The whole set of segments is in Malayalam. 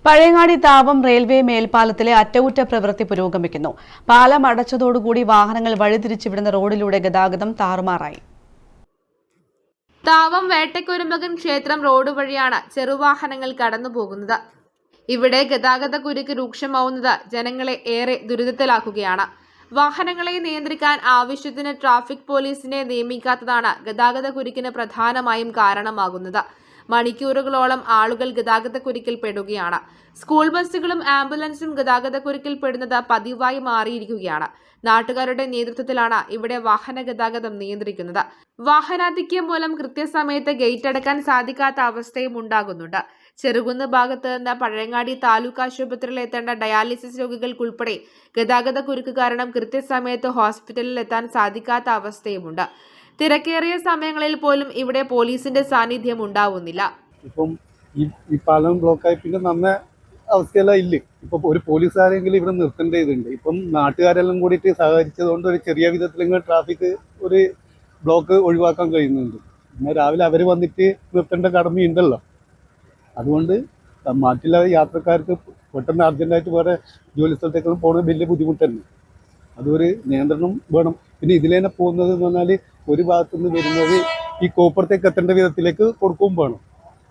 പഴയങ്ങാടി താവം റെയിൽവേ മേൽപ്പാലത്തിലെ അറ്റകുറ്റ പ്രവൃത്തി പുരോഗമിക്കുന്നു. പാലം അടച്ചതോടുകൂടി വാഹനങ്ങൾ വഴിതിരിച്ചുവിടുന്ന റോഡിലൂടെ ഗതാഗതം താറുമാറായി. താവം വേട്ടക്കുരുമ്പകൻ ക്ഷേത്രം റോഡ് വഴിയാണ് ചെറുവാഹനങ്ങൾ കടന്നുപോകുന്നത്. ഇവിടെ ഗതാഗതക്കുരുക്ക് രൂക്ഷമാവുന്നത് ജനങ്ങളെ ഏറെ ദുരിതത്തിലാക്കുകയാണ്. വാഹനങ്ങളെ നിയന്ത്രിക്കാൻ ആവശ്യത്തിന് ട്രാഫിക് പോലീസിനെ നിയമിക്കാത്തതാണ് ഗതാഗതക്കുരുക്കിന് പ്രധാനമായും കാരണമാകുന്നത്. മണിക്കൂറുകളോളം ആളുകൾ ഗതാഗതക്കുരുക്കിൽ പെടുകയാണ്. സ്കൂൾ ബസ്സുകളും ആംബുലൻസും ഗതാഗതക്കുരുക്കിൽ പെടുന്നത് പതിവായി മാറിയിരിക്കുകയാണ്. നാട്ടുകാരുടെ നേതൃത്വത്തിലാണ് ഇവിടെ വാഹന ഗതാഗതം നിയന്ത്രിക്കുന്നത്. വാഹനാധിക്യം മൂലം കൃത്യസമയത്ത് ഗേറ്റ് അടക്കാൻ സാധിക്കാത്ത അവസ്ഥയും ഉണ്ടാകുന്നുണ്ട്. ചെറുകുന്ന് ഭാഗത്ത് നിന്ന് പഴയങ്ങാടി താലൂക്ക് ആശുപത്രിയിൽ എത്തേണ്ട ഡയാലിസിസ് രോഗികൾക്കുൾപ്പെടെ ഗതാഗതക്കുരുക്ക് കാരണം കൃത്യസമയത്ത് ഹോസ്പിറ്റലിൽ എത്താൻ സാധിക്കാത്ത അവസ്ഥയുമുണ്ട്. തിരക്കേറിയ സമയങ്ങളിൽ പോലും ഇവിടെ പോലീസിന്റെ സാന്നിധ്യം ഉണ്ടാവുന്നില്ല. ഇപ്പം ഈ പാലം ബ്ലോക്കായി പിന്നെ നന്ന അവസ്ഥയെല്ലാം ഇല്ല. ഇപ്പം ഒരു പോലീസുകാരെങ്കിലും ഇവിടെ നിർത്തേണ്ടതുണ്ട്. ഇപ്പം നാട്ടുകാരെല്ലാം കൂടിയിട്ട് സഹകരിച്ചതുകൊണ്ട് ഒരു ചെറിയ വിധത്തിലെങ്കിലും ട്രാഫിക് ഒരു ബ്ലോക്ക് ഒഴിവാക്കാൻ കഴിയുന്നുണ്ട്. പിന്നെ രാവിലെ അവർ വന്നിട്ട് നിർത്തേണ്ട കടമയുണ്ടല്ലോ. അതുകൊണ്ട് മറ്റുള്ള യാത്രക്കാർക്ക് പെട്ടെന്ന് അർജൻറ്റായിട്ട് വേറെ ജോലി സ്ഥലത്തേക്കെല്ലാം പോകുന്നത് വലിയ ബുദ്ധിമുട്ട് തന്നെ. അതൊരു നിയന്ത്രണം വേണം. പിന്നെ ഇതിലേനെ പോകുന്നത് എന്ന് പറഞ്ഞാൽ ഒരു ഭാഗത്തുനിന്ന് വരുന്നത് ഈ കോപ്പുറത്തേക്ക് എത്തേണ്ട വിധത്തിലേക്ക് കൊടുക്കുകയും വേണം.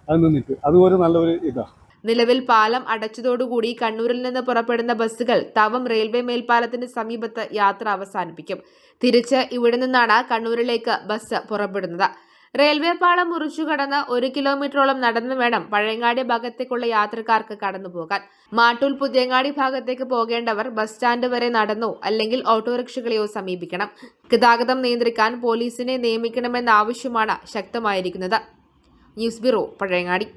അത് നിന്നിട്ട് അതുപോലെ നല്ലൊരു ഇതാണ്. നിലവിൽ പാലം അടച്ചതോടുകൂടി കണ്ണൂരിൽ നിന്ന് പുറപ്പെടുന്ന ബസ്സുകൾ താവം റെയിൽവേ മേൽപ്പാലത്തിന് സമീപത്ത് യാത്ര അവസാനിപ്പിക്കും. തിരിച്ച് ഇവിടെ നിന്നാണ് കണ്ണൂരിലേക്ക് ബസ് പുറപ്പെടുന്നത്. റെയിൽവേ പാളം മുറിച്ചു കടന്ന് 1 കിലോമീറ്ററോളം നടന്നു വേണം പഴയങ്ങാടി ഭാഗത്തേക്കുള്ള യാത്രക്കാർക്ക് കടന്നുപോകാൻ. മാട്ടൂൽ പുതിയങ്ങാടി ഭാഗത്തേക്ക് പോകേണ്ടവർ ബസ് സ്റ്റാൻഡ് വരെ നടന്നോ അല്ലെങ്കിൽ ഓട്ടോറിക്ഷകളെയോ സമീപിക്കണം. ഗതാഗതം നിയന്ത്രിക്കാൻ പോലീസിനെ നിയമിക്കണമെന്ന ആവശ്യമാണ് ശക്തമായിരിക്കുന്നത്. News bureau, Pazhayangadi.